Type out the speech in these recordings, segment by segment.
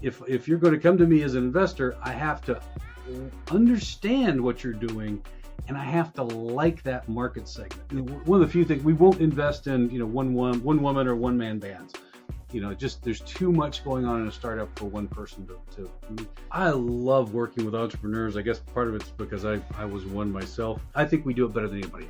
if you're going to come to me as an investor, I have to understand what you're doing, and I have to like that market segment. One of the few things we won't invest in, one woman or one man bands. Just there's too much going on in a startup for one person to. I love working with entrepreneurs. I guess part of it's because I was one myself. I think we do it better than anybody.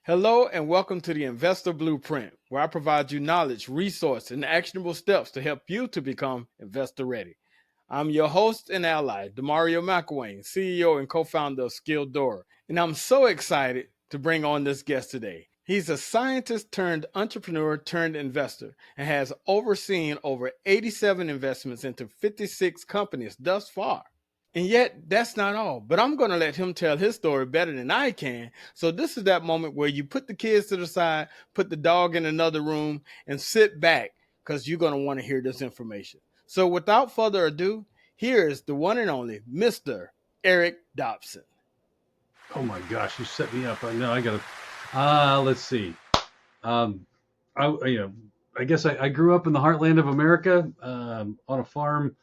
Hello and welcome to the Investor Blueprint, where I provide you knowledge, resource, and actionable steps to help you to become investor ready. I'm your host and ally, DeMario McIlwain, CEO and co-founder of Skilldora, and I'm so excited to bring on this guest today. He's a scientist turned entrepreneur turned investor and has overseen over 87 investments into 56 companies thus far. And yet, that's not all. But I'm going to let him tell his story better than I can. So this is that moment where you put the kids to the side, put the dog in another room, and sit back because you're going to want to hear this information. So without further ado, here is the one and only Mr. Eric Dobson. Oh my gosh, you set me up. I got to. Let's see. I guess I grew up in the heartland of America on a farm.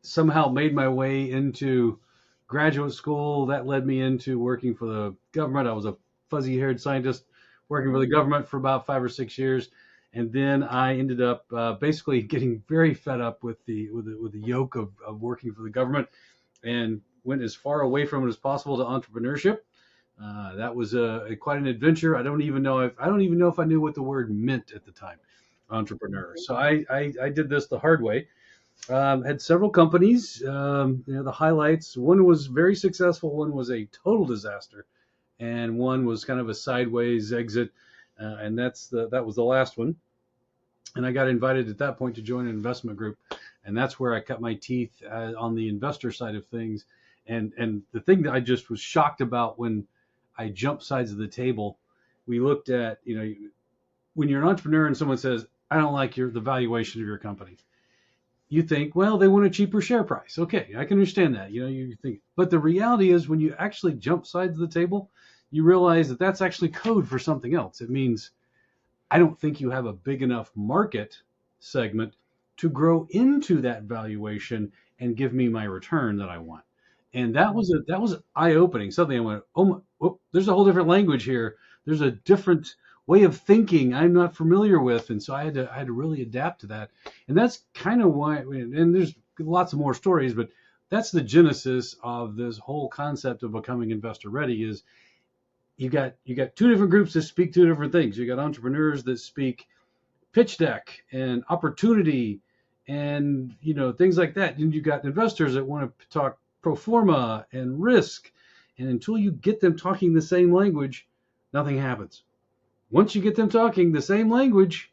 Somehow made my way into graduate school. That led me into working for the government. I was a fuzzy-haired scientist working for the government for about 5 or 6 years, and then I ended up basically getting very fed up with the yoke of working for the government, and went as far away from it as possible to entrepreneurship. That was quite an adventure. I don't even know if I knew what the word meant at the time, entrepreneur. So I did this the hard way. Had several companies. The highlights. One was very successful. One was a total disaster, and one was kind of a sideways exit. And that was the last one. And I got invited at that point to join an investment group, and that's where I cut my teeth on the investor side of things. And the thing that I just was shocked about when I jumped sides of the table, we looked at when you're an entrepreneur and someone says, "I don't like the valuation of your company." You think, well, they want a cheaper share price. Okay, I can understand that. You think, but the reality is when you actually jump sides of the table, you realize that that's actually code for something else. It means I don't think you have a big enough market segment to grow into that valuation and give me my return that I want. And that was eye-opening. Suddenly I went, there's a whole different language here. There's a different way of thinking I'm not familiar with, and so I had to really adapt to that. And that's kind of why. And there's lots of more stories, but that's the genesis of this whole concept of becoming investor ready. Is you got two different groups that speak two different things. You got entrepreneurs that speak pitch deck and opportunity and things like that. And you got investors that want to talk pro forma and risk. And until you get them talking the same language, nothing happens. Once you get them talking the same language,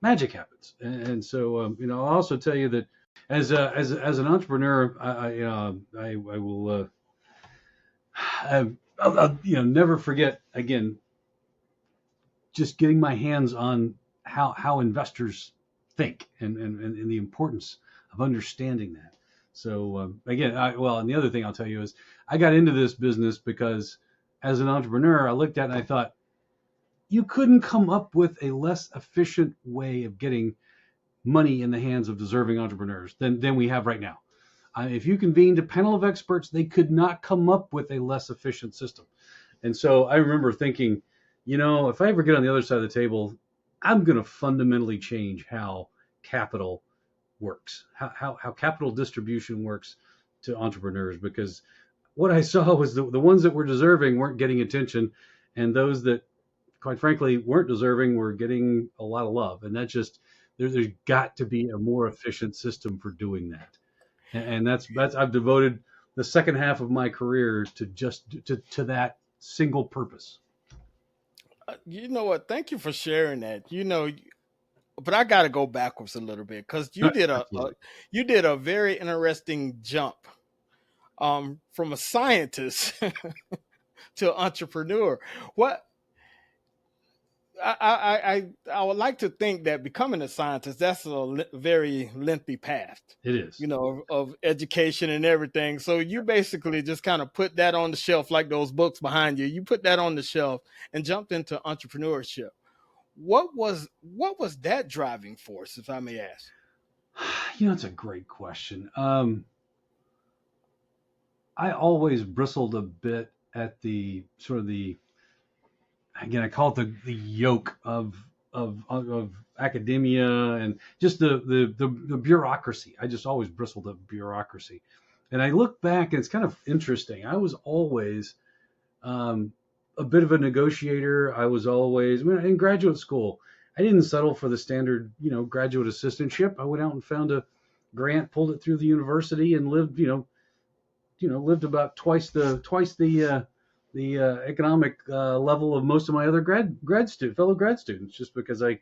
magic happens. And so, I'll also tell you that as an entrepreneur, I'll never forget again, just getting my hands on how investors think and the importance of understanding that. So again, and the other thing I'll tell you is I got into this business because as an entrepreneur, I looked at it and I thought, you couldn't come up with a less efficient way of getting money in the hands of deserving entrepreneurs than we have right now. If you convened a panel of experts, they could not come up with a less efficient system. And so I remember thinking, if I ever get on the other side of the table, I'm going to fundamentally change how capital works, how capital distribution works to entrepreneurs, because what I saw was the ones that were deserving weren't getting attention, and those that quite frankly weren't deserving were getting a lot of love. And that just there's got to be a more efficient system for doing that. And that's I've devoted the second half of my career to that single purpose. You know what? Thank you for sharing that. But I got to go backwards a little bit because you did a very interesting jump from a scientist to entrepreneur. I would like to think that becoming a scientist, that's a very lengthy path, It is. of education and everything. So you basically just kind of put that on the shelf, like those books behind you. You put that on the shelf and jumped into entrepreneurship. What was that driving force, if I may ask? It's a great question. I always bristled a bit at the sort of the, again, I call it the yoke of academia and just the bureaucracy. I just always bristled at bureaucracy. And I look back and it's kind of interesting. I was always um, a bit of a negotiator. I was always, in graduate school, I didn't settle for the standard, graduate assistantship. I went out and found a grant, pulled it through the university, and lived, lived about twice the economic level of most of my other fellow grad students, just because I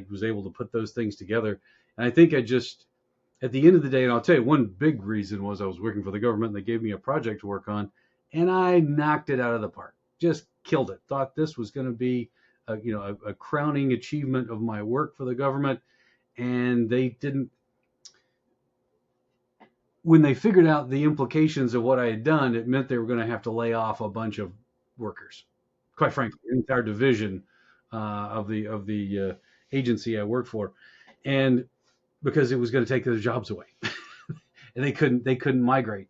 was able to put those things together. And I think I just, at the end of the day, and I'll tell you, one big reason was I was working for the government and they gave me a project to work on, and I knocked it out of the park. Just killed it. Thought this was going to be a crowning achievement of my work for the government, and they didn't. When they figured out the implications of what I had done, it meant they were going to have to lay off a bunch of workers. Quite frankly, an entire division of the agency I worked for, and because it was going to take their jobs away, and they couldn't migrate.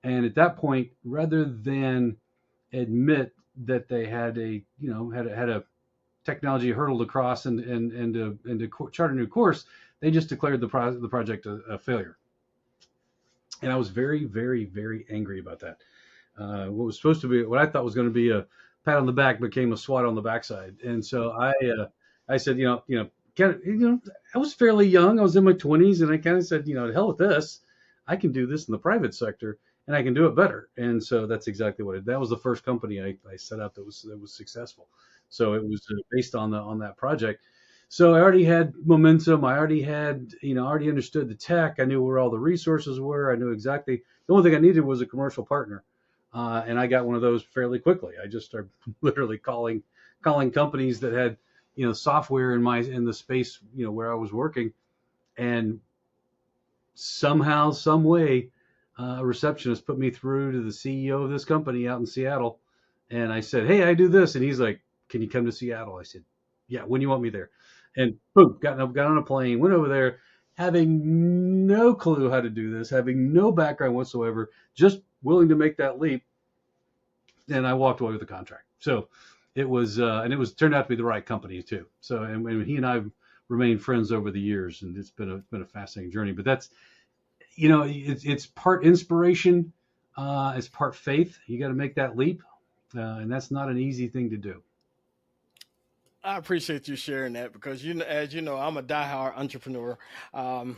And at that point, rather than admit that they had a technology hurdle to cross and to chart a new course, they just declared the project a failure. And I was very, very, very angry about that. What I thought was going to be a pat on the back became a swat on the backside. And so I said, I was fairly young. I was in my 20s, and I kind of said, to hell with this. I can do this in the private sector, and I can do it better. And so that's exactly that was the first company I set up that was successful. So it was based on that project. So I already had momentum. I already understood the tech. I knew where all the resources were. I knew exactly. The only thing I needed was a commercial partner, and I got one of those fairly quickly. I just started literally calling companies that had software in the space where I was working, and somehow, some way, a receptionist put me through to the CEO of this company out in Seattle, and I said, "Hey, I do this," and he's like, "Can you come to Seattle?" I said, "Yeah, when do you want me there?" And boom, got on a plane, went over there, having no clue how to do this, having no background whatsoever, just willing to make that leap. And I walked away with the contract. So and it was turned out to be the right company too. So, and he and I have remained friends over the years, and it's been a fascinating journey. But that's, it's part inspiration, it's part faith. You got to make that leap, and that's not an easy thing to do. I appreciate you sharing that because as you know, I'm a diehard entrepreneur. Um,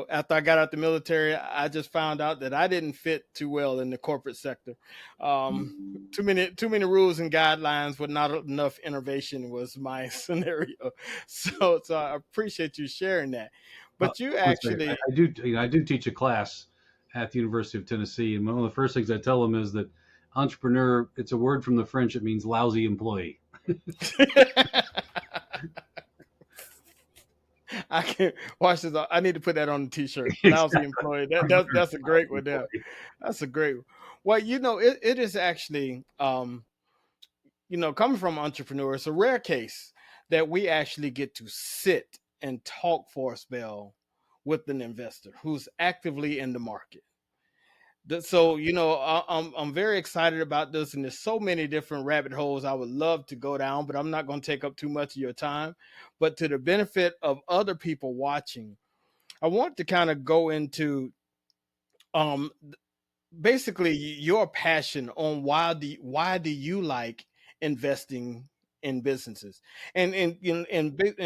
After I got out the military, I just found out that I didn't fit too well in the corporate sector. Too many rules and guidelines with not enough innovation was my scenario. So I appreciate you sharing that. But you actually, I do teach a class at the University of Tennessee, and one of the first things I tell them is that entrepreneur, it's a word from the French. It means lousy employee. I can watch this. I need to put that on the T-shirt. Lousy Exactly. employee. That's a great one. There. That's a great one. Well, it is actually, coming from entrepreneurs, it's a rare case that we actually get to sit and talk for a spell with an investor who's actively in the market. So I'm very excited about this, and there's so many different rabbit holes I would love to go down, but I'm not going to take up too much of your time. But to the benefit of other people watching, I want to kind of go into um basically your passion on why do you like investing in businesses, and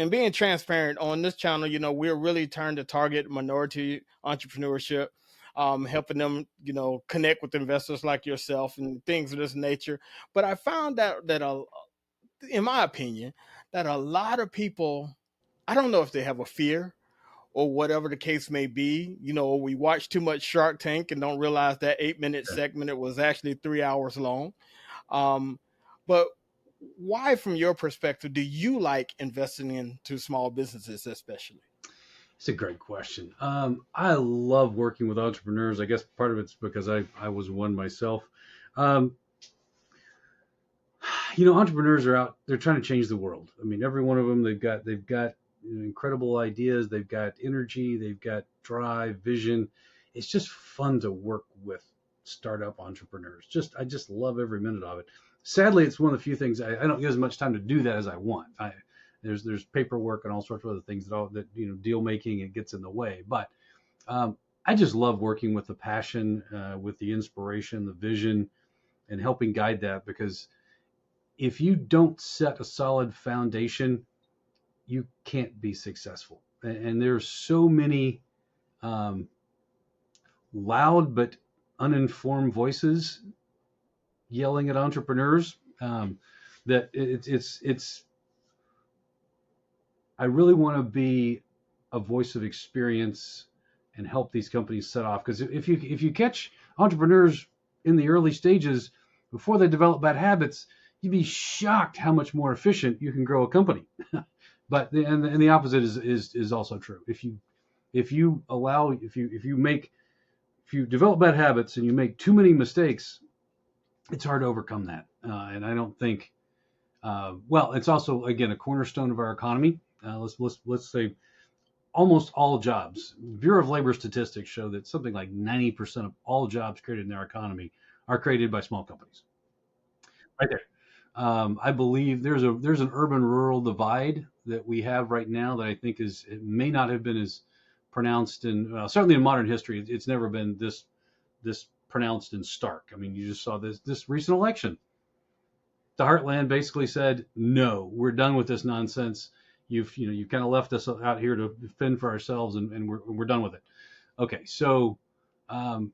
being transparent on this channel. We're really trying to target minority entrepreneurship, helping them connect with investors like yourself and things of this nature. But I found out that in my opinion, that a lot of people, I don't know if they have a fear or whatever the case may be. We watch too much Shark Tank and don't realize that 8-minute segment, it was actually 3 hours long. Um, but why, from your perspective, do you like investing into small businesses, especially? It's a great question. I love working with entrepreneurs. I guess part of it's because I was one myself. Um, Entrepreneurs are out. They're trying to change the world. I mean, every one of them, they've got incredible ideas. They've got energy. They've got drive, vision. It's just fun to work with startup entrepreneurs. I just love every minute of it. Sadly, it's one of the few things I don't get as much time to do that as I want. There's paperwork and all sorts of other things that deal making, it gets in the way. But I just love working with the passion, with the inspiration, the vision, and helping guide that, because if you don't set a solid foundation, you can't be successful. And there's so many um, loud but uninformed voices yelling at entrepreneurs, that it's. I really want to be a voice of experience and help these companies set off. Because if you catch entrepreneurs in the early stages before they develop bad habits, you'd be shocked how much more efficient you can grow a company. But the opposite is also true. If you develop bad habits and you make too many mistakes, it's hard to overcome that. And I don't think. Well, it's also, again, a cornerstone of our economy. Let's say almost all jobs. Bureau of Labor statistics show that something like 90% of all jobs created in our economy are created by small companies. Right there. I believe there's an urban-rural divide that we have right now that I think it may not have been as pronounced certainly in modern history. It's never been this pronounced and stark. I mean, you just saw this recent election. The Heartland basically said, "No, we're done with this nonsense. You've kind of left us out here to fend for ourselves, and we're done with it." Okay, so um,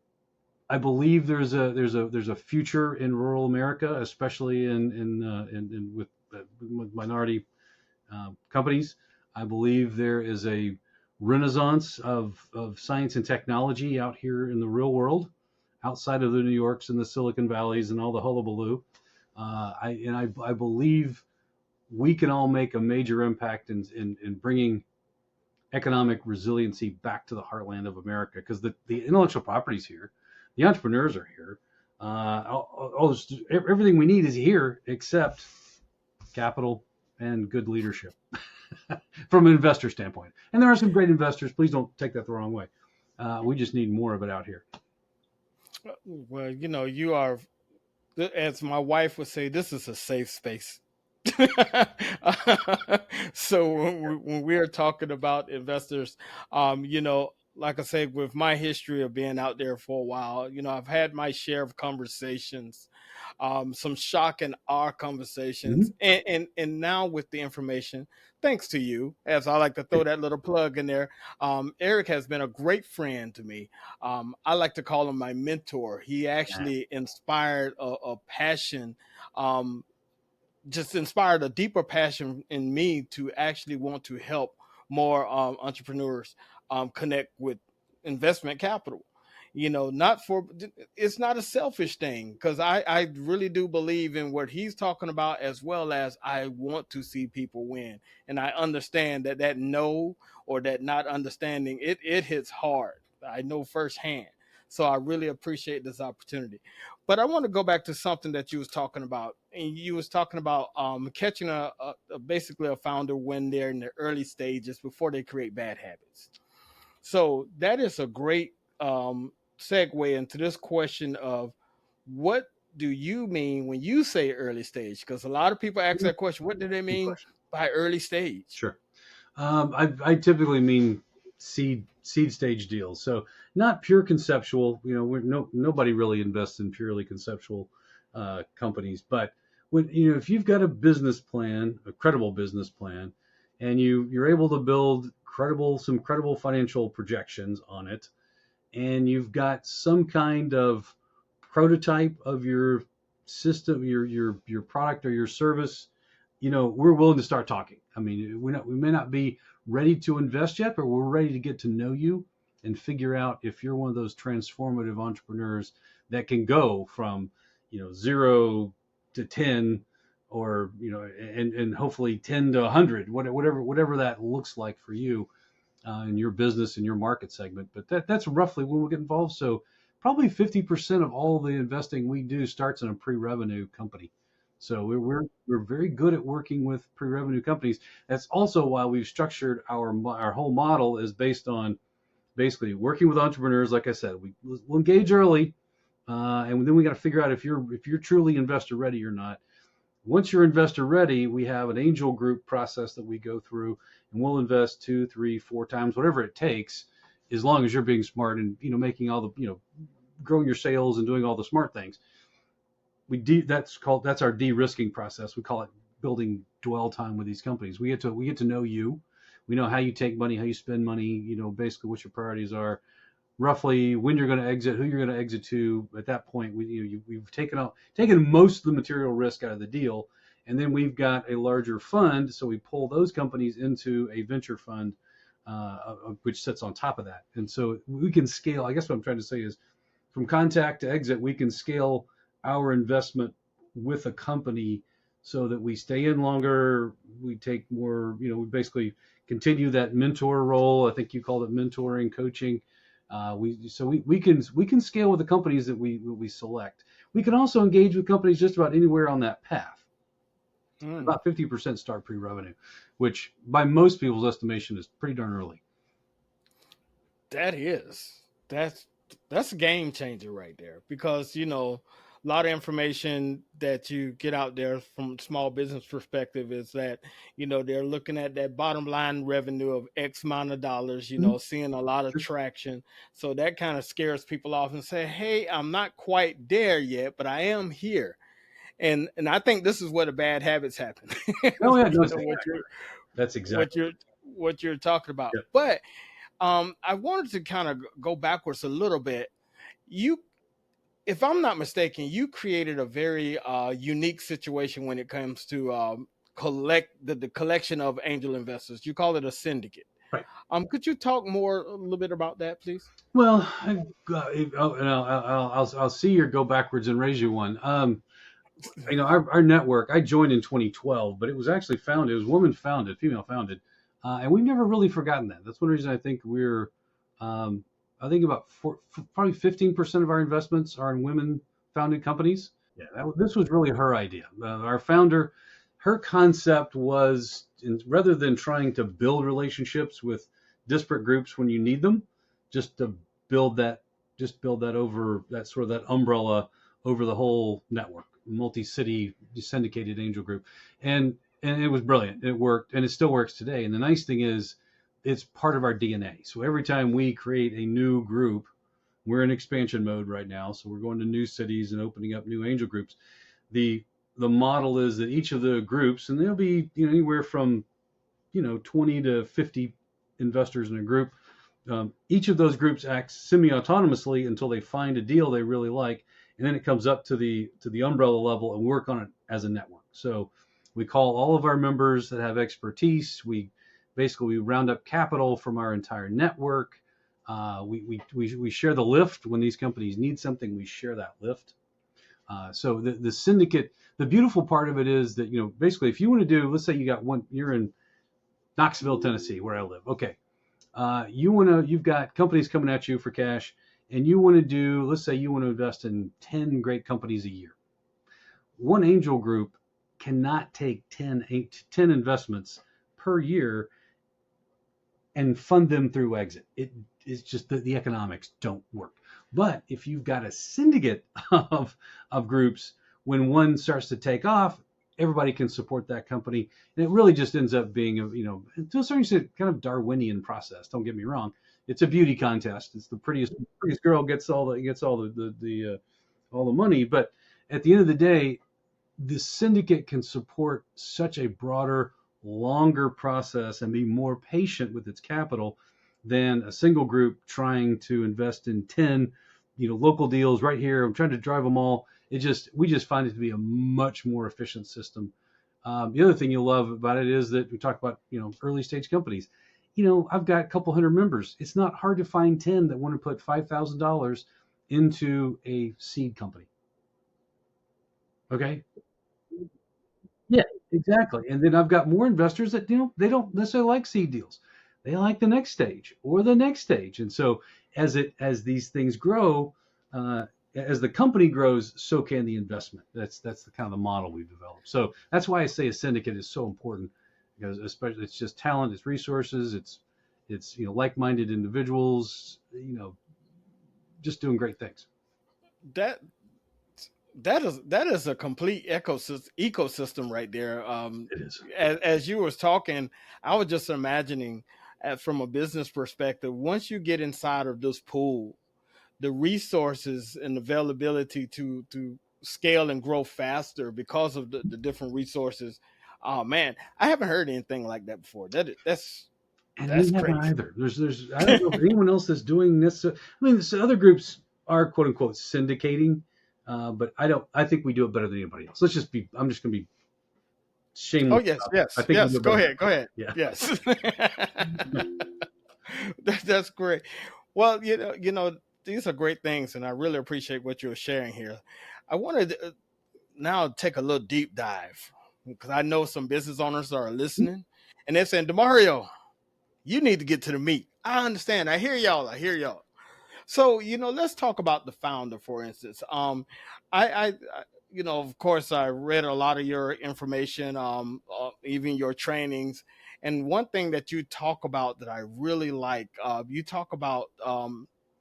I believe there's a future in rural America, especially with minority companies. I believe there is a renaissance of science and technology out here in the real world, outside of the New Yorks and the Silicon Valleys and all the hullabaloo. I believe we can all make a major impact in bringing economic resiliency back to the heartland of America, because the intellectual property is here, the entrepreneurs are here, everything we need is here except capital and good leadership from an investor standpoint. And there are some great investors. Please don't take that the wrong way. We just need more of it out here. Well, you are, as my wife would say, this is a safe space. So when we're talking about investors, like I said, with my history of being out there for a while, I've had my share of conversations, some shock and awe conversations, Mm-hmm. and now with the information, thanks to you, as I like to throw that little plug in there, Eric has been a great friend to me. I like to call him my mentor. He actually inspired a passion. Just inspired a deeper passion in me to actually want to help more entrepreneurs connect with investment capital. Not for, it's not a selfish thing, because I really do believe in what he's talking about, as well as I want to see people win. And I understand that no, or that not understanding, it hits hard. I know firsthand. So I really appreciate this opportunity. But I want to go back to something that you was talking about, and you was talking about catching basically a founder when they're in the early stages before they create bad habits. So that is a great segue into this question of, what do you mean when you say early stage? Because a lot of people ask that question. What do they Good mean question. by early stage? Sure. I typically mean seed stage deals. So not pure conceptual. Nobody really invests in purely conceptual companies. But if you've got a business plan, a credible business plan, and you're able to build some credible financial projections on it, and you've got some kind of prototype of your system, your product or your service, we're willing to start talking. I mean, we may not be ready to invest yet, but we're ready to get to know you and figure out if you're one of those transformative entrepreneurs that can go from 0 to 10 or and hopefully 10 to 100, whatever that looks like for you in your business and your market segment. But that's roughly when we'll get involved. So probably 50% of all the investing we do starts in a pre-revenue company. So we're very good at working with pre-revenue companies. That's also why we've structured our whole model is based on basically working with entrepreneurs. Like I said, we'll engage early, and then we got to figure out if you're truly investor ready or not. Once you're investor ready, we have an angel group process that we go through, and we'll invest 2, 3, 4 times, whatever it takes, as long as you're being smart and making all the growing your sales and doing all the smart things. That's our de-risking process. We call it building dwell time with these companies. We get to know you. We know how you take money, how you spend money. Basically what your priorities are, roughly when you're going to exit, who you're going to exit to. At that point, we've taken most of the material risk out of the deal, and then we've got a larger fund, so we pull those companies into a venture fund, which sits on top of that. And so we can scale. I guess what I'm trying to say is, from contact to exit, we can scale our investment with a company so that we stay in longer. We take more. We basically continue that mentor role. I think you called it mentoring, coaching. We can scale with the companies that we select. We can also engage with companies just about anywhere on that path. About 50% start pre-revenue, which by most people's estimation is pretty darn early. That's a game changer right there, because a lot of information that you get out there from small business perspective is that they're looking at that bottom line revenue of X amount of dollars, seeing a lot of traction. So that kind of scares people off and say, hey, I'm not quite there yet, but I am here. And I think this is where the bad habits happen. Oh yeah, that's exactly what you're talking about. Yeah. But I wanted to kind of go backwards a little bit. If I'm not mistaken, you created a very unique situation when it comes to the collection of angel investors. You call it a syndicate. Right. Could you talk a little bit about that, please? Well, I'll see you go backwards and raise you one. Our network, I joined in 2012, but it was actually founded, it was woman founded, female founded. And we've never really forgotten that. That's one reason I think I think about probably 15% of our investments are in women founded companies. Yeah, this was really her idea. Our founder, her concept was, rather than trying to build relationships with disparate groups when you need them, just to build that over that sort of that umbrella over the whole network, multi-city syndicated angel group. And it was brilliant. It worked, and it still works today. And the nice thing is, it's part of our DNA. So every time we create a new group, we're in expansion mode right now. So we're going to new cities and opening up new angel groups. The model is that each of the groups, and there'll be anywhere from 20 to 50 investors in a group. Each of those groups acts semi-autonomously until they find a deal they really like, and then it comes up to the umbrella level and work on it as a network. So we call all of our members that have expertise. We round up capital from our entire network. We share the lift when these companies need something. We share that lift. So the syndicate, the beautiful part of it is that basically, if you want to do, let's say you're in Knoxville, Tennessee, where I live. Okay, you've got companies coming at you for cash, and you want to do, let's say you want to invest in 10 great companies a year. One angel group cannot take 10 investments per year and fund them through exit. It is just that the economics don't work. But if you've got a syndicate of groups, when one starts to take off, everybody can support that company, and it really just ends up being to a certain extent, kind of Darwinian process. Don't get me wrong; it's a beauty contest. It's the prettiest girl gets all the money. But at the end of the day, the syndicate can support such a broader, longer process and be more patient with its capital than a single group trying to invest in 10 local deals right here. I'm trying to drive them all. We just find it to be a much more efficient system. The other thing you'll love about it is that we talk about early stage companies. I've got a couple hundred members. It's not hard to find 10 that want to put $5,000 into a seed company. Okay. Yeah, exactly. And then I've got more investors that, they don't necessarily like seed deals. They like the next stage or the next stage. And so as these things grow, uh, as the company grows, so can the investment. That's the kind of the model we've developed. So that's why I say a syndicate is so important, because especially it's just talent, it's resources, it's like-minded individuals, just doing great things. That that is a complete ecosystem right there. It is. As you was talking, I was just imagining, from a business perspective, once you get inside of this pool, the resources and availability to scale and grow faster because of the different resources. Oh man, I haven't heard anything like that before. And we That's haven't crazy. either. There's I don't know of anyone else that's doing this. I mean, so other groups are quote unquote syndicating, but I don't. I think we do it better than anybody else. Let's just be. I'm just going to be Oh shameless yes, about that. I yes, think we do yes. it Go better. ahead, go ahead. Yeah. Yes. That's great. Well, these are great things, and I really appreciate what you're sharing here. I wanted to now take a little deep dive, because I know some business owners are listening, and they're saying, "DeMario, you need to get to the meat." I understand. I hear y'all. I hear y'all. So, let's talk about the founder, for instance. Of course, I read a lot of your information, even your trainings. And one thing that you talk about that I really like, you talk about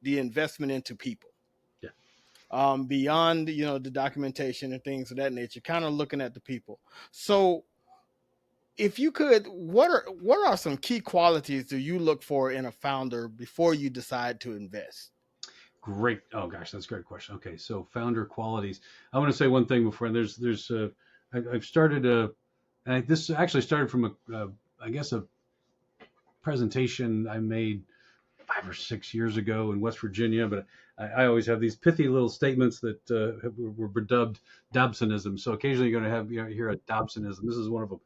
the investment into people, Yeah. beyond, the documentation and things of that nature, kind of looking at the people. So, if you could, what are some key qualities do you look for in a founder before you decide to invest? Great. Oh gosh, that's a great question. Okay, so founder qualities. I want to say one thing before. I've started this actually started from I guess a presentation I made 5 or 6 years ago in West Virginia, but I always have these pithy little statements that were dubbed Dobsonism. So occasionally you're going to have hear a Dobsonism. This is one of them.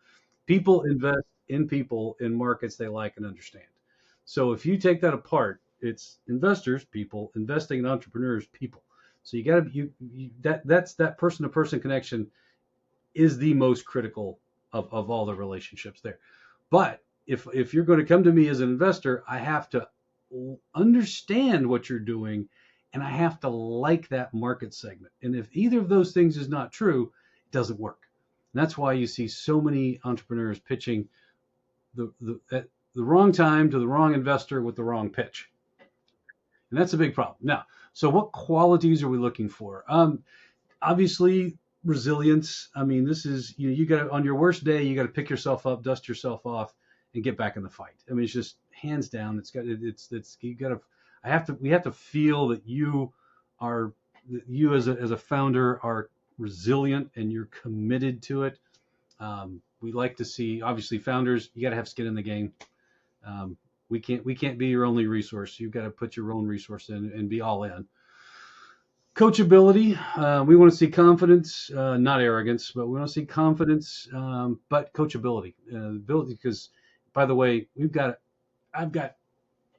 People invest in people in markets they like and understand. So if you take that apart, it's investors, people, investing in entrepreneurs, people. So you got to that's that person to person connection is the most critical of all the relationships there. But if you're going to come to me as an investor, I have to understand what you're doing and I have to like that market segment. And if either of those things is not true, it doesn't work. And that's why you see so many entrepreneurs pitching at the wrong time to the wrong investor with the wrong pitch. And that's a big problem. Now, so what qualities are we looking for? Obviously, resilience. I mean, this is you got to on your worst day, you got to pick yourself up, dust yourself off, and get back in the fight. I mean, it's just hands down. It's you got to. We have to feel that you as a founder are resilient and you're committed to it. We like to see obviously founders. You got to have skin in the game. Um, we can't be your only resource. You've got to put your own resource in and be all in. Coachability. We want to see confidence, not arrogance, but we want to see confidence, but coachability, ability. Because, by the way, I've got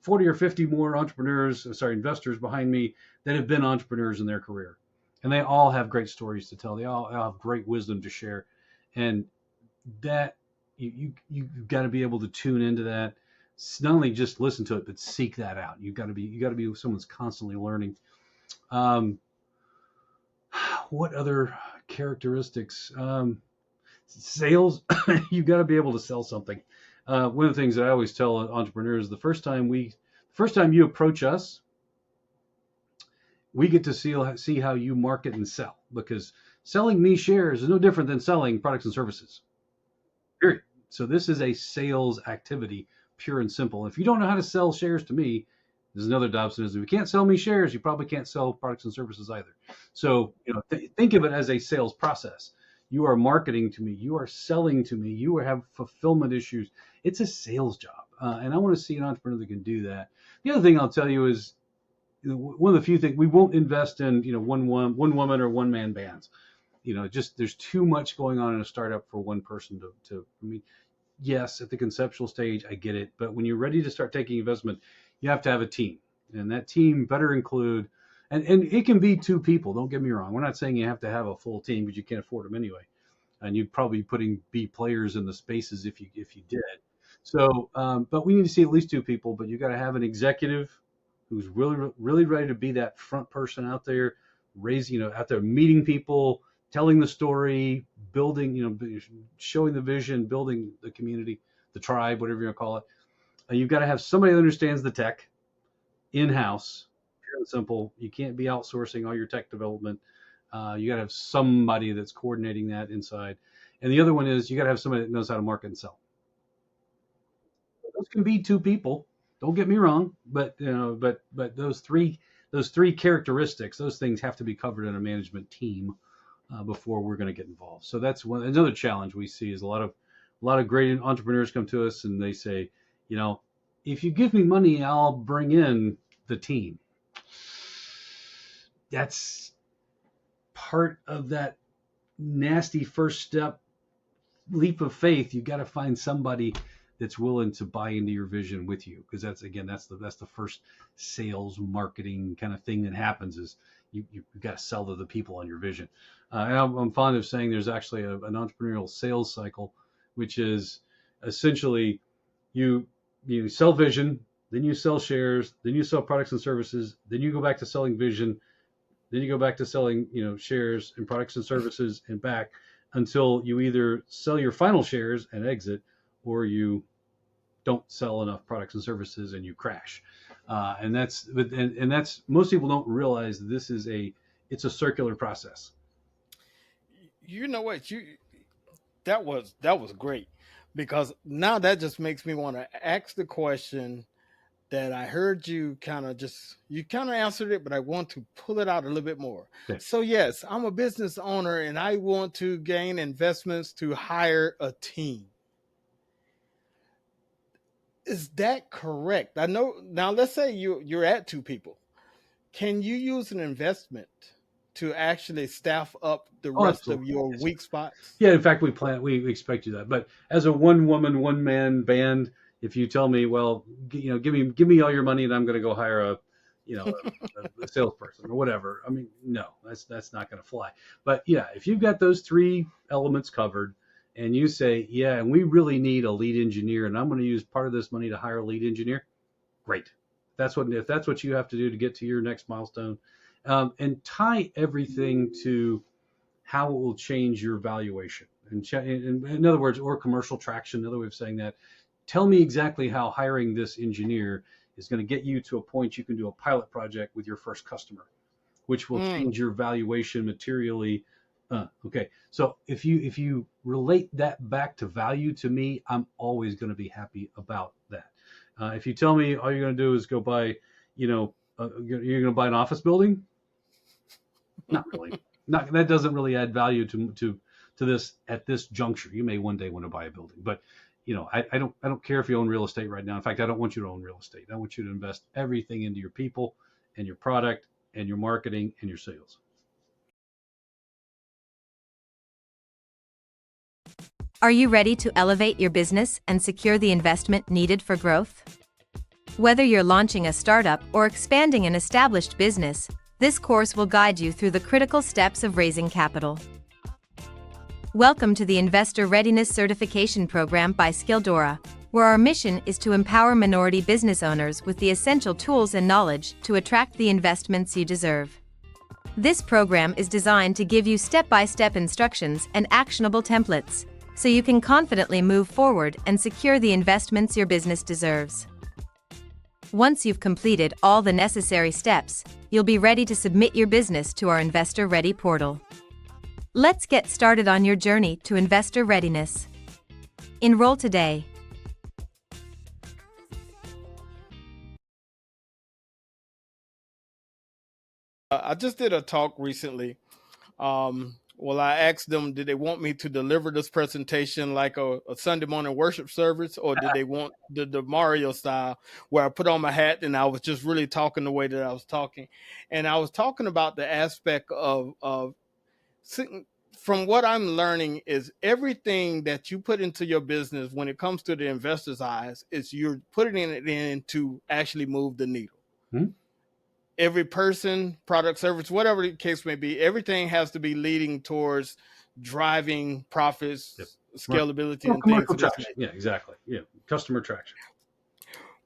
40 or 50 more investors behind me that have been entrepreneurs in their career, and they all have great stories to tell. They all have great wisdom to share, and that you've got to be able to tune into that. Not only just listen to it, but seek that out. You got to be someone who's constantly learning. Um, what other characteristics? Sales. You've got to be able to sell something. One of the things that I always tell entrepreneurs: first time you approach us, we get to see how you market and sell, because selling me shares is no different than selling products and services. Period. So this is a sales activity, pure and simple. If you don't know how to sell shares to me, there's another Dobsonism. If you can't sell me shares, you probably can't sell products and services either. So think of it as a sales process. You are marketing to me. You are selling to me. You have fulfillment issues. It's a sales job, and I want to see an entrepreneur that can do that. The other thing I'll tell you is one of the few things we won't invest in. One woman or one man bands. Just there's too much going on in a startup for one person to. I mean, yes, at the conceptual stage, I get it, but when you're ready to start taking investment, you have to have a team, and that team better include, and it can be two people. Don't get me wrong. We're not saying you have to have a full team, but you can't afford them anyway. and you'd probably be putting B players in the spaces if you did. So, but we need to see at least two people. But you got to have an executive who's really ready to be that front person out there, out there meeting people, telling the story, building, showing the vision, building the community, the tribe, whatever you want to call it. You've got to have somebody that understands the tech in-house, pure and simple. You can't be outsourcing all your tech development. You got to have somebody that's coordinating that inside. And the other one is you got to have somebody that knows how to market and sell. Those can be two people. Don't get me wrong, but those three characteristics, those things have to be covered in a management team before we're going to get involved. So that's another challenge we see is a lot of great entrepreneurs come to us and they say, if you give me money, I'll bring in the team. That's part of that nasty first step leap of faith. You got to find somebody that's willing to buy into your vision with you, because that's the first sales marketing kind of thing that happens is you've got to sell to the people on your vision. And I'm fond of saying there's actually an entrepreneurial sales cycle, which is essentially you sell vision, then you sell shares, then you sell products and services, then you go back to selling vision, then you go back to selling shares and products and services and back until you either sell your final shares and exit, or you don't sell enough products and services and you crash. And that's most people don't realize this is it's a circular process. You know what? That was great, because now that just makes me want to ask the question that I heard you kind of answered it, but I want to pull it out a little bit more. Okay. So yes, I'm a business owner and I want to gain investments to hire a team. Is that correct? I know now, let's say you're at two people. Can you use an investment to actually staff up the rest absolutely. Of your weak spots? Yeah, in fact, we expect you that. But as a one woman, one man band, if you tell me, well, give me all your money and I'm going to go hire a salesperson or whatever. I mean, no, that's not going to fly. But yeah, if you've got those three elements covered and you say, yeah, and we really need a lead engineer and I'm going to use part of this money to hire a lead engineer, great. If that's what you have to do to get to your next milestone, and tie everything to how it will change your valuation. And in other words, or commercial traction, another way of saying that. Tell me exactly how hiring this engineer is going to get you to a point you can do a pilot project with your first customer, which will change your valuation materially. Okay, so if you relate that back to value to me, I'm always going to be happy about that. If you tell me all you're going to do is go buy, you're going to buy an office building, not really. That doesn't really add value to this at this juncture. You may one day want to buy a building, but I don't care if you own real estate right now. In fact, I don't want you to own real estate. I want you to invest everything into your people and your product and your marketing and your sales. Are you ready to elevate your business and secure the investment needed for growth? Whether you're launching a startup or expanding an established business, this course will guide you through the critical steps of raising capital. Welcome to the Investor Readiness Certification Program by Skilldora, where our mission is to empower minority business owners with the essential tools and knowledge to attract the investments you deserve. This program is designed to give you step-by-step instructions and actionable templates, so you can confidently move forward and secure the investments your business deserves. Once you've completed all the necessary steps, you'll be ready to submit your business to our Investor Ready portal. Let's get started on your journey to investor readiness. Enroll today. I just did a talk recently. I asked them, did they want me to deliver this presentation like a Sunday morning worship service, or did they want the DeMario style where I put on my hat and I was just really talking the way that I was talking? And I was talking about the aspect of from what I'm learning is everything that you put into your business when it comes to the investor's eyes is you're putting it in to actually move the needle. Every person, product, service, whatever the case may be, everything has to be leading towards driving profits, Yep. scalability, Well, and things commercial of this traction. nature. Yeah, exactly. Yeah, customer traction.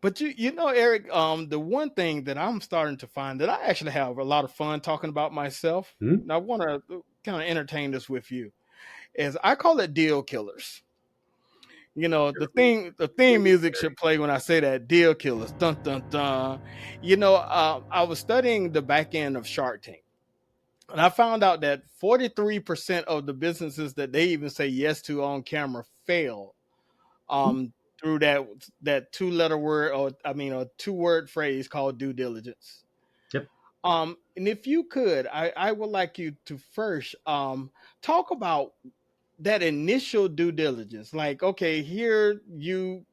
But Eric, the one thing that I'm starting to find that I actually have a lot of fun talking about myself, Hmm? and I want to kind of entertain this with you, is I call it deal killers. The theme music should play when I say that, deal killers, dun dun dun. I was studying the back end of Shark Tank, and I found out that 43% of the businesses that they even say yes to on camera fail through that two-letter word, or I mean a two-word phrase called due diligence. Yep. And if you could, I would like you to first talk about that initial due diligence. Like, okay, here you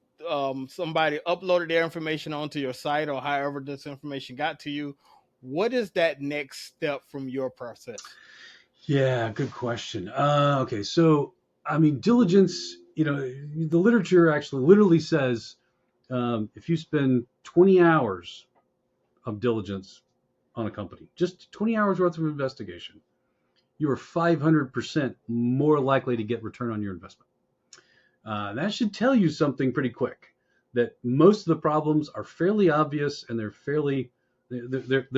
somebody uploaded their information onto your site, or however this information got to you. What is that next step from your process? Yeah, good question. Okay, so I mean, diligence. The literature actually literally says if you spend 20 hours of diligence on a company, just 20 hours worth of investigation, you are 500% more likely to get return on your investment. That should tell you something pretty quick. That most of the problems are fairly obvious, and they're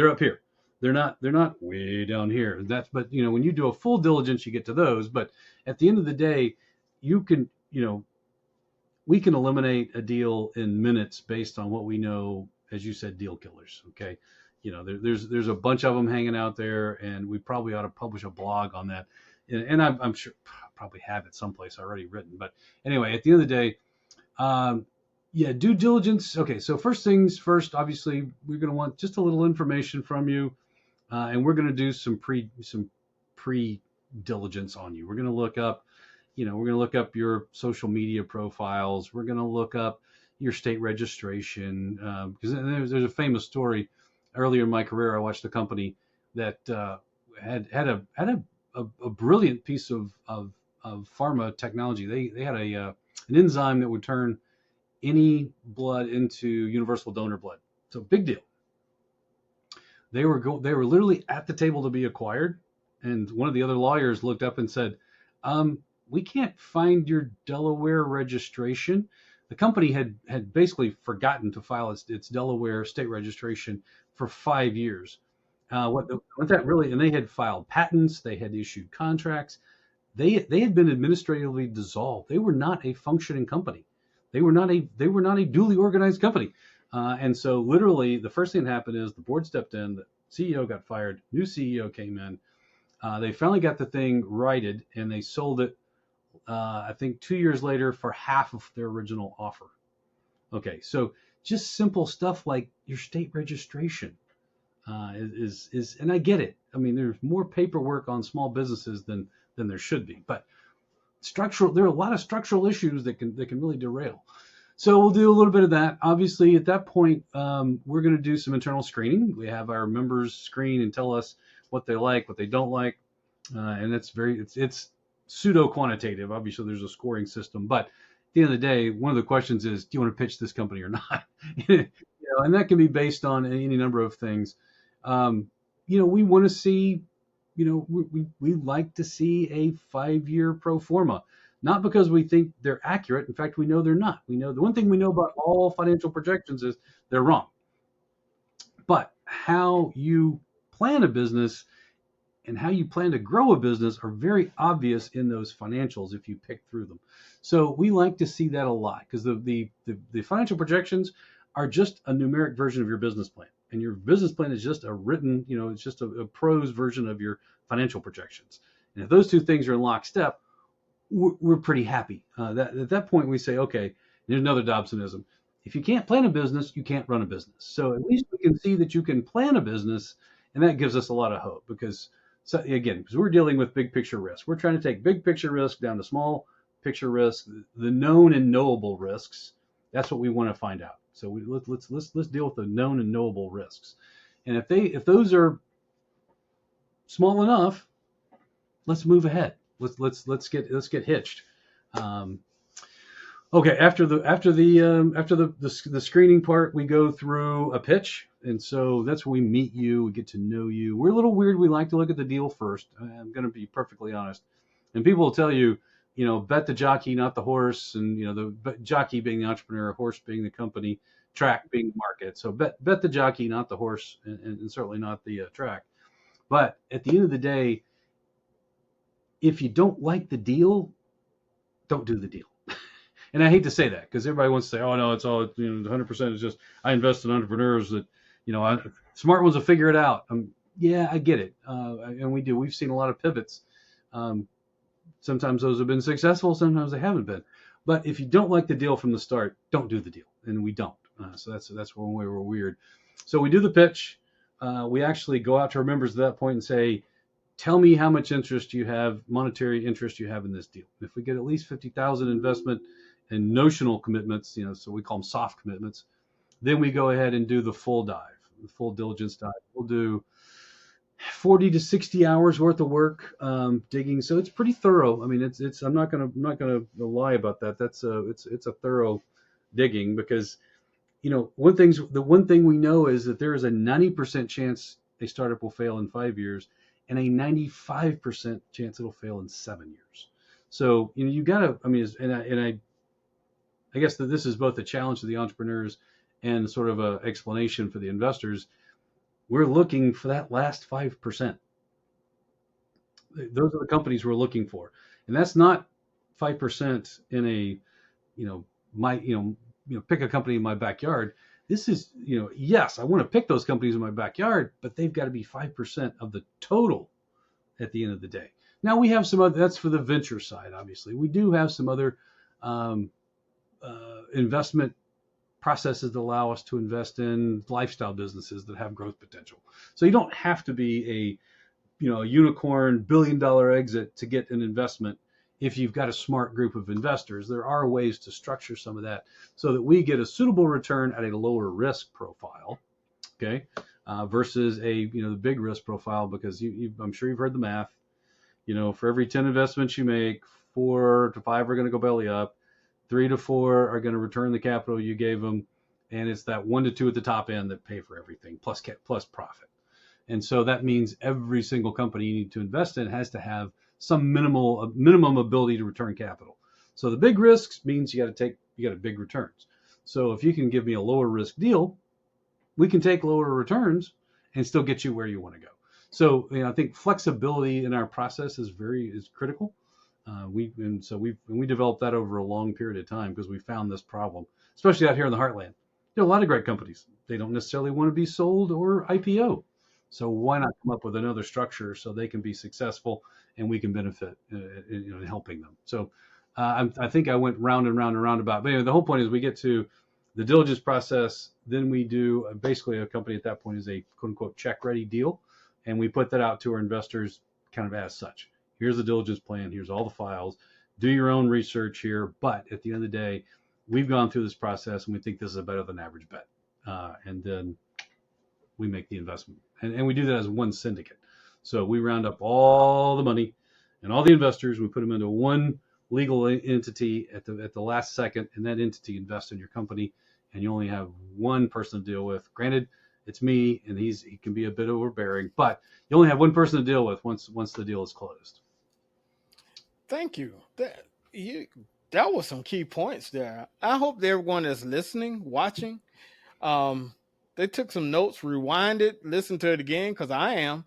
up here. They're not way down here. But when you do a full diligence, you get to those. But at the end of the day, you can we can eliminate a deal in minutes based on what we know, as you said, deal killers. Okay, there's a bunch of them hanging out there, and we probably ought to publish a blog on that. And I'm sure probably have it someplace already written. But anyway, at the end of the day, yeah, due diligence. Okay, so first things first. Obviously, we're going to want just a little information from you, and we're going to do some pre diligence on you. We're going to look up, your social media profiles. We're going to look up your state registration, because there's a famous story. Earlier in my career, I watched a company that had a brilliant piece of pharma technology. They had an enzyme that would turn any blood into universal donor blood. So big deal. They were literally at the table to be acquired, and one of the other lawyers looked up and said, "We can't find your Delaware registration." The company had basically forgotten to file its Delaware state registration for 5 years. What that really, and they had filed patents, they had issued contracts, they had been administratively dissolved. They were not a functioning company. They were not a duly organized company. And so literally the first thing that happened is the board stepped in, the CEO got fired, new CEO came in. They finally got the thing righted, and they sold it, I think 2 years later, for half of their original offer. Okay, so just simple stuff like your state registration is, and I get it. I mean, there's more paperwork on small businesses than there should be, but there are a lot of structural issues that can really derail. So we'll do a little bit of that. Obviously, at that point, we're going to do some internal screening. We have our members screen and tell us what they like, what they don't like, and it's pseudo quantitative. Obviously, there's a scoring system, but at the end of the day, one of the questions is, do you want to pitch this company or not? And that can be based on any number of things. We want to see. We like to see a 5-year pro forma, not because we think they're accurate. In fact, we know they're not. We know the one thing we know about all financial projections is they're wrong. But how you plan a business and how you plan to grow a business are very obvious in those financials if you pick through them. So we like to see that a lot, because the financial projections are just a numeric version of your business plan. And your business plan is just a written, it's just a prose version of your financial projections. And if those two things are in lockstep, we're pretty happy. At that point, we say, okay, there's another Dobsonism. If you can't plan a business, you can't run a business. So at least we can see that you can plan a business, and that gives us a lot of hope, because we're dealing with big picture risk. We're trying to take big picture risk down to small picture risk, the known and knowable risks. That's what we want to find out. So let's deal with the known and knowable risks. And if those are small enough, let's move ahead. Let's get hitched. Okay, after the screening part, we go through a pitch, and so that's when we meet you, we get to know you. We're a little weird. We like to look at the deal first. I'm going to be perfectly honest. And people will tell you, bet the jockey, not the horse, and the jockey being the entrepreneur, horse being the company, track being the market. So bet the jockey, not the horse, and certainly not the track. But at the end of the day, if you don't like the deal, don't do the deal. And I hate to say that because everybody wants to say, oh no, it's all 100% is just I invest in entrepreneurs that smart ones will figure it out. Yeah, I get it, and we do. We've seen a lot of pivots. Sometimes those have been successful, sometimes they haven't been. But if you don't like the deal from the start, don't do the deal, and we don't. So that's one way we're weird. So we do the pitch. We actually go out to our members at that point and say, tell me how much interest you have, monetary interest you have in this deal. If we get at least 50,000 investment and notional commitments, so we call them soft commitments, then we go ahead and do the full dive, the full diligence dive. We'll do 40 to 60 hours worth of work digging. So it's pretty thorough. I mean, it's I'm not gonna lie about that. It's a thorough digging because the one thing we know is that there is a 90% chance a startup will fail in 5 years and a 95% chance it'll fail in 7 years. So you gotta, I guess that this is both a challenge to the entrepreneurs and sort of an explanation for the investors. We're looking for that last 5%. Those are the companies we're looking for, and that's not 5% in a, pick a company in my backyard. This is, yes, I want to pick those companies in my backyard, but they've got to be 5% of the total at the end of the day. Now we have some other. That's for the venture side, obviously. We do have some other investment processes that allow us to invest in lifestyle businesses that have growth potential. So you don't have to be a unicorn $1 billion exit to get an investment. If you've got a smart group of investors, there are ways to structure some of that so that we get a suitable return at a lower risk profile, okay, versus the big risk profile, because I'm sure you've heard the math. For every 10 investments you make, 4 to 5 are going to go belly up, 3 to 4 are going to return the capital you gave them, and it's that 1 to 2 at the top end that pay for everything plus profit. And so that means every single company you need to invest in has to have some minimum ability to return capital. So the big risks means you got big returns. So if you can give me a lower risk deal, we can take lower returns and still get you where you want to go. So I think flexibility in our process is critical. We developed that over a long period of time because we found this problem, especially out here in the heartland. There are a lot of great companies. They don't necessarily want to be sold or IPO. So why not come up with another structure so they can be successful and we can benefit in helping them. So I think I went round and round and roundabout. But anyway, the whole point is we get to the diligence process. Then we do basically a company at that point is a quote unquote check ready deal. And we put that out to our investors kind of as such. Here's the diligence plan. Here's all the files. Do your own research here. But at the end of the day, we've gone through this process and we think this is a better than average bet. And then we make the investment. And we do that as one syndicate. So we round up all the money and all the investors. We put them into one legal entity at the last second, and that entity invests in your company. And you only have one person to deal with. Granted, it's me, and he can be a bit overbearing, but you only have one person to deal with once the deal is closed. Thank you. That was some key points there. I hope everyone is listening, watching. They took some notes, rewind it, listen to it again, because I am.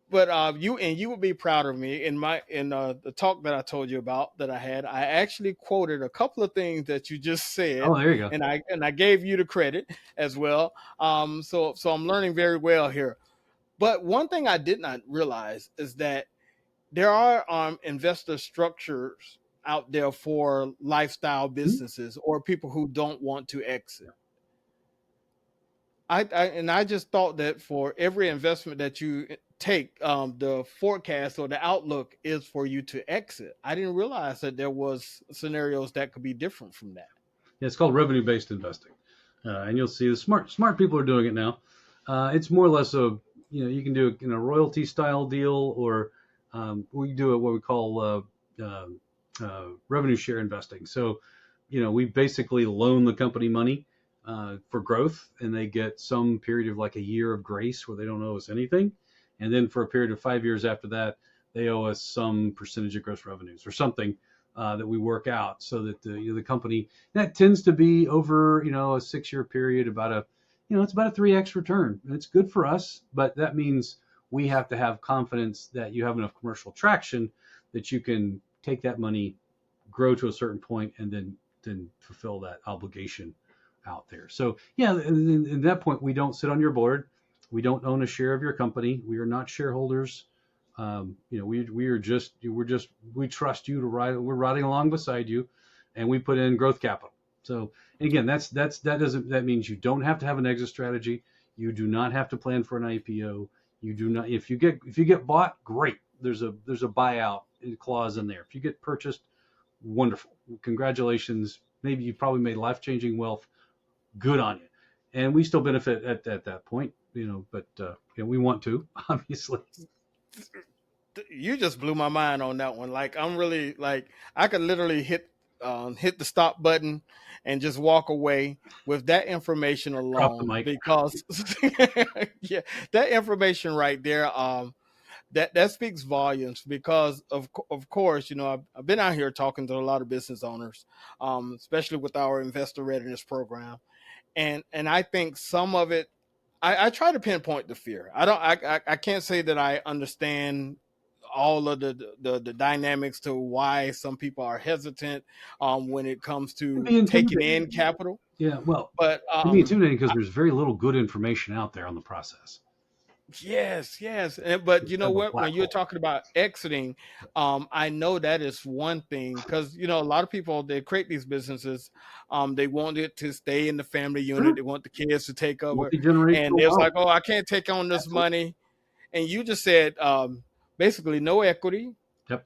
But you would be proud of me in the talk that I told you about that I had. I actually quoted a couple of things that you just said. Oh, there you go. And I gave you the credit as well. So I'm learning very well here. But one thing I did not realize is that there are investor structures out there for lifestyle businesses or people who don't want to exit. I just thought that for every investment that you take, the forecast or the outlook is for you to exit. I didn't realize that there was scenarios that could be different from that. Yeah, it's called revenue-based investing, and you'll see the smart people are doing it now. It's more or less you can do it in a royalty style deal, or we do it what we call revenue share investing. So, we basically loan the company money for growth, and they get some period of like a year of grace where they don't owe us anything. And then for a period of 5 years after that, they owe us some percentage of gross revenues or something that we work out so that the company, that tends to be over, a 6-year period, it's about a 3x return. And it's good for us, but that means we have to have confidence that you have enough commercial traction that you can take that money, grow to a certain point, and then fulfill that obligation out there. So yeah, at that point, we don't sit on your board. We don't own a share of your company. We are not shareholders. We trust you to ride. We're riding along beside you, and we put in growth capital. So again, that means you don't have to have an exit strategy. You do not have to plan for an IPO. You do not. If you get bought, great. There's a buyout clause in there. If you get purchased, wonderful. Congratulations. Maybe you probably made life-changing wealth. Good on you. And we still benefit at that point, but we want to, obviously. You just blew my mind on that one. Like, I'm really, like, I could literally hit the stop button and just walk away with that information alone, because yeah, that information right there, that speaks volumes, because of course, I've been out here talking to a lot of business owners, especially with our investor readiness program. And I think some of it, I try to pinpoint the fear. I can't say that I understand all of the dynamics to why some people are hesitant when it comes to taking in capital. Yeah, well, but it'd be intimidating because there's very little good information out there on the process. Yes. But you know what? When you're talking about exiting, I know that is one thing, because a lot of people, they create these businesses, they want it to stay in the family unit. Sure. They want the kids to take over, and it's like, oh, I can't take on this money. And you just said basically no equity. Yep.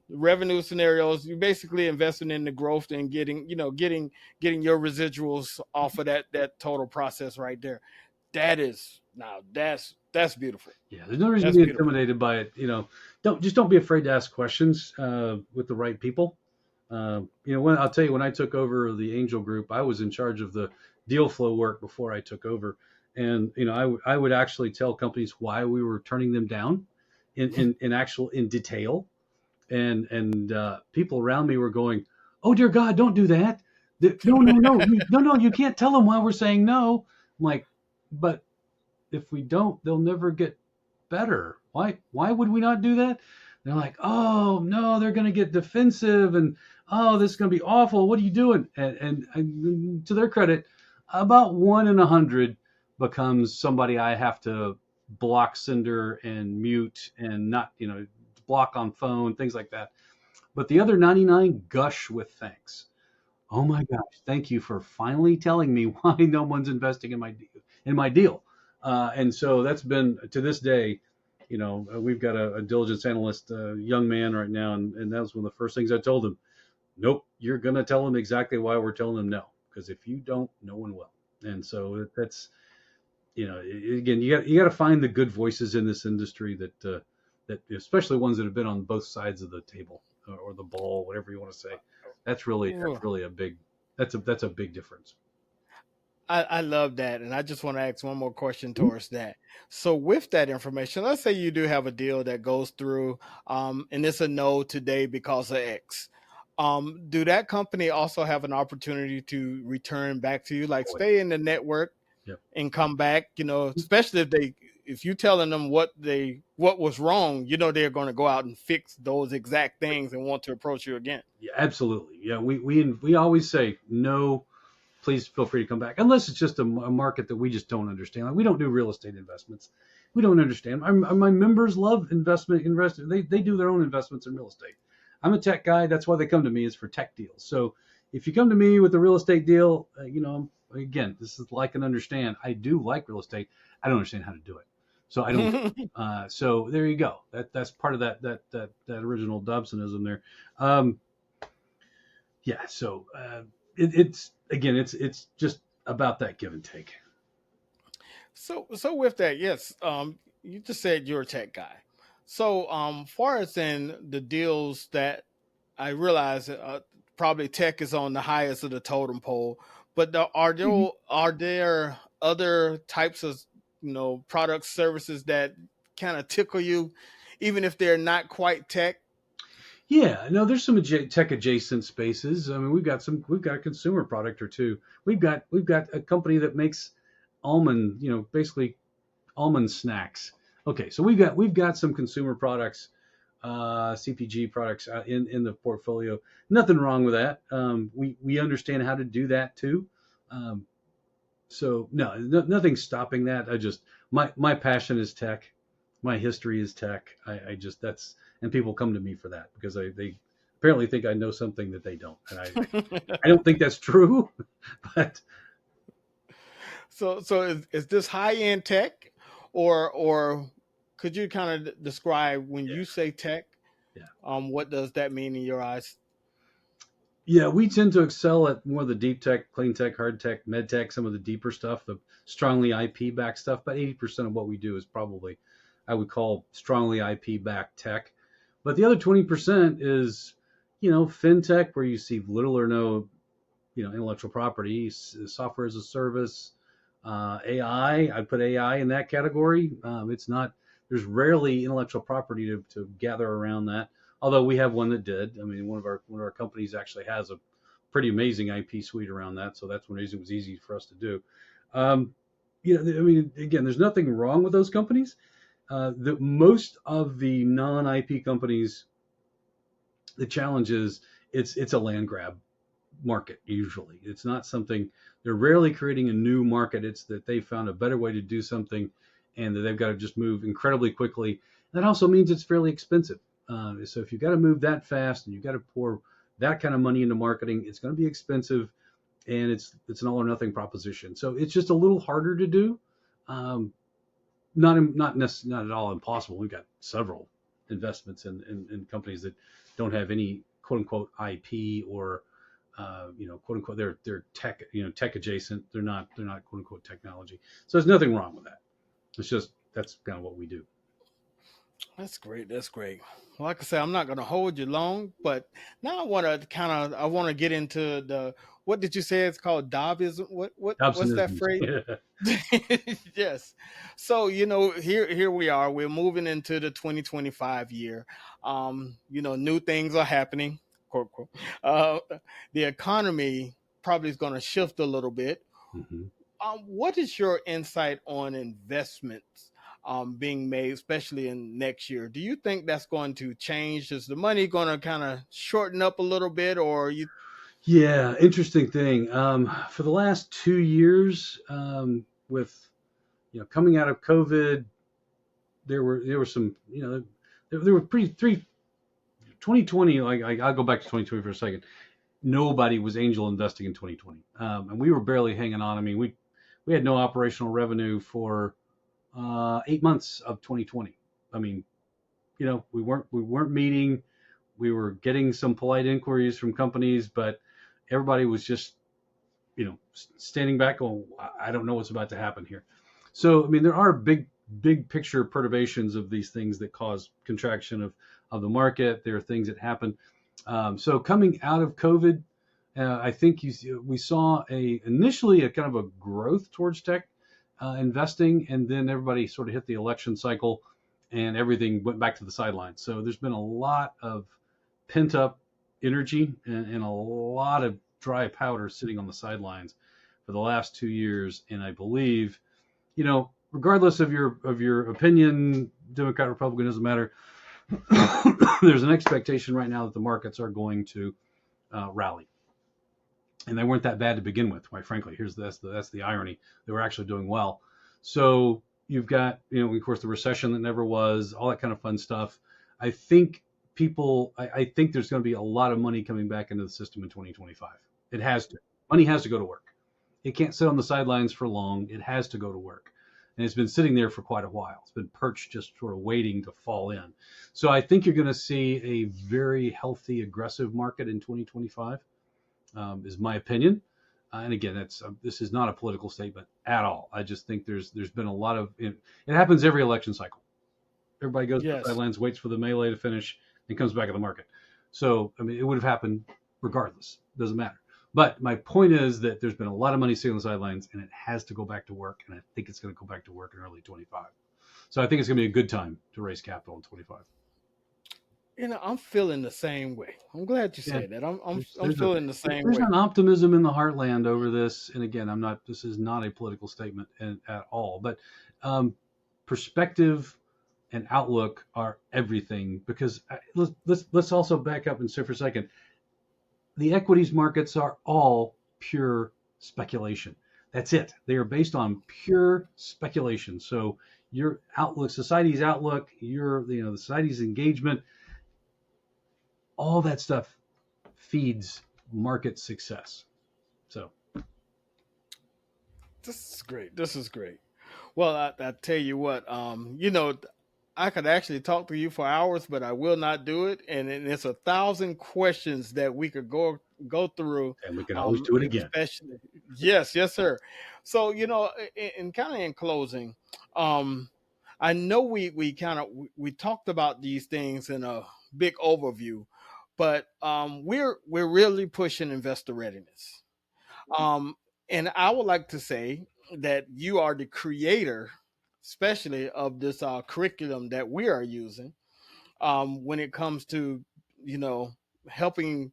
Revenue scenarios. You're basically investing in the growth and getting your residuals off of that total process right there. That's beautiful. Yeah, there's no reason to be intimidated by it. Don't be afraid to ask questions with the right people. I'll tell you, when I took over the Angel Group, I was in charge of the deal flow work before I took over, and I would actually tell companies why we were turning them down in detail, and people around me were going, "Oh dear God, don't do that! No, you can't tell them why we're saying no." I'm like, but if we don't, they'll never get better. Why would we not do that? And they're like, oh no, they're going to get defensive, and oh, this is going to be awful. What are you doing? And to their credit, about 1 in 100 becomes somebody I have to block, cinder, and mute, and not, block on phone, things like that. But the other 99 gush with thanks. Oh my gosh, thank you for finally telling me why no one's investing in my deal. And so that's been, to this day, we've got a diligence analyst, young man right now, and that was one of the first things I told him. Nope, you're going to tell them exactly why we're telling them no, because if you don't, no one will. And so that's, again, you got to find the good voices in this industry that especially ones that have been on both sides of the table or the ball, whatever you want to say. That's really a big difference. I love that. And I just want to ask one more question towards that. So with that information, let's say you do have a deal that goes through, and it's a no today because of X. Do that company also have an opportunity to return back to you, like stay in the network and come back, especially if you telling them what was wrong, they're going to go out and fix those exact things and want to approach you again. Yeah, absolutely. Yeah. We always say no. Please feel free to come back, unless it's just a market that we just don't understand. Like, we don't do real estate investments. We don't understand. My members love investment. They do their own investments in real estate. I'm a tech guy. That's why they come to me, is for tech deals. So if you come to me with a real estate deal, again, this is like and understand. I do like real estate. I don't understand how to do it. So I don't. So there you go. That's part of that original Dobsonism there. Yeah. So it's just about that give and take. So with that, yes, you just said you're a tech guy. So far as in the deals that I realize, probably tech is on the highest of the totem pole, but are there other types of products, services that kind of tickle you even if they're not quite tech? Yeah, no, there's some tech adjacent spaces. I mean, we've got a consumer product or two. We've got a company that makes almond, basically almond snacks. Okay, so we've got some consumer products, CPG products in the portfolio. Nothing wrong with that. We understand how to do that too. Um, so nothing's stopping that. My passion is tech. My history is tech. I just that's and people come to me for that because they apparently think I know something that they don't, and I don't think that's true. But So is this high end tech, or could you kind of describe when yeah, you say tech? yeah. What does that mean in your eyes? Yeah, we tend to excel at more of the deep tech, clean tech, hard tech, med tech, some of the deeper stuff, the strongly IP backed stuff. About 80% of what we do is probably, I would call strongly IP backed tech. But the other 20% is, fintech, where you see little or no, intellectual property, software as a service, AI. I'd put AI in that category. It's not, there's rarely intellectual property to gather around that. Although we have one that did. I mean, one of our companies actually has a pretty amazing IP suite around that. So that's one reason it was easy for us to do. Um, I mean, again, there's nothing wrong with those companies. Most of the non-IP companies, the challenge is it's a land grab market. Usually, it's not something, they're rarely creating a new market. It's that they found a better way to do something, and that they've got to just move incredibly quickly. That also means it's fairly expensive. So if you've got to move that fast and you've got to pour that kind of money into marketing, it's going to be expensive, and it's an all or nothing proposition. So it's just a little harder to do. Um, not at all impossible. We've got several investments in companies that don't have any quote unquote IP or quote unquote they're tech tech adjacent. They're not quote unquote technology. So there's nothing wrong with that. It's just that's kind of what we do. That's great. That's great. Well, like I said, I'm not going to hold you long, but now I want to get into what did you say it's called? Dobism? What's that Dobsonisms. phrase? Yes. So, here we are. We're moving into the 2025 year. New things are happening. Quote, quote. Uh, the economy probably is going to shift a little bit. Mhm. What is your insight on investments being made, especially in next year? Do you think that's going to change? Is the money going to kind of shorten up a little bit, or you? Yeah, interesting thing. For the last 2 years, with coming out of COVID, there were some there were pretty 2020. Like I'll go back to 2020 for a second. Nobody was angel investing in 2020, and we were barely hanging on. I mean, we had no operational revenue for 8 months of 2020. I mean, we weren't meeting. We were getting some polite inquiries from companies, but everybody was just standing back going, I don't know what's about to happen here. So I mean, there are big picture perturbations of these things that cause contraction of the market. There are things that happen. So coming out of COVID, I think we saw initially a kind of a growth towards tech investing, and then everybody sort of hit the election cycle, and everything went back to the sidelines. So there's been a lot of pent up energy and a lot of dry powder sitting on the sidelines for the last 2 years. And I believe, regardless of your opinion, Democrat, Republican, doesn't matter. There's an expectation right now that the markets are going to rally, and they weren't that bad to begin with. Quite frankly, that's the irony. They were actually doing well. So you've got of course the recession that never was, all that kind of fun stuff. I think I think there's going to be a lot of money coming back into the system in 2025. It has to. Money has to go to work. It can't sit on the sidelines for long. It has to go to work. And it's been sitting there for quite a while. It's been perched, just sort of waiting to fall in. So I think you're going to see a very healthy, aggressive market in 2025, is my opinion. And again, this is not a political statement at all. I just think there's been a lot of it happens every election cycle. Everybody goes to the sidelines, waits for the melee to finish, and comes back to the market. So I mean, it would have happened regardless. Doesn't matter. But my point is that there's been a lot of money sitting on the sidelines, and it has to go back to work. And I think it's going to go back to work in early 25. So I think it's going to be a good time to raise capital in 25. I'm feeling the same way. I'm glad you Yeah, said that. I'm there's feeling the same there's way. an optimism in the heartland over this. And again, this is not a political statement at all, but um, perspective and outlook are everything, because let's also back up and say for a second, the equities markets are all pure speculation. That's it. They are based on pure speculation. So your outlook, society's outlook, the society's engagement, all that stuff feeds market success. So This is great. This is great. Well, I tell you what, I could actually talk to you for hours, but I will not do it. And it's 1,000 questions that we could go through. and we can always do it again. Especially, yes, sir. So in kind of in closing, I know we talked about these things in a big overview, but we're really pushing investor readiness. Um, and I would like to say that you are the creator, especially of this curriculum that we are using when it comes to, you know, helping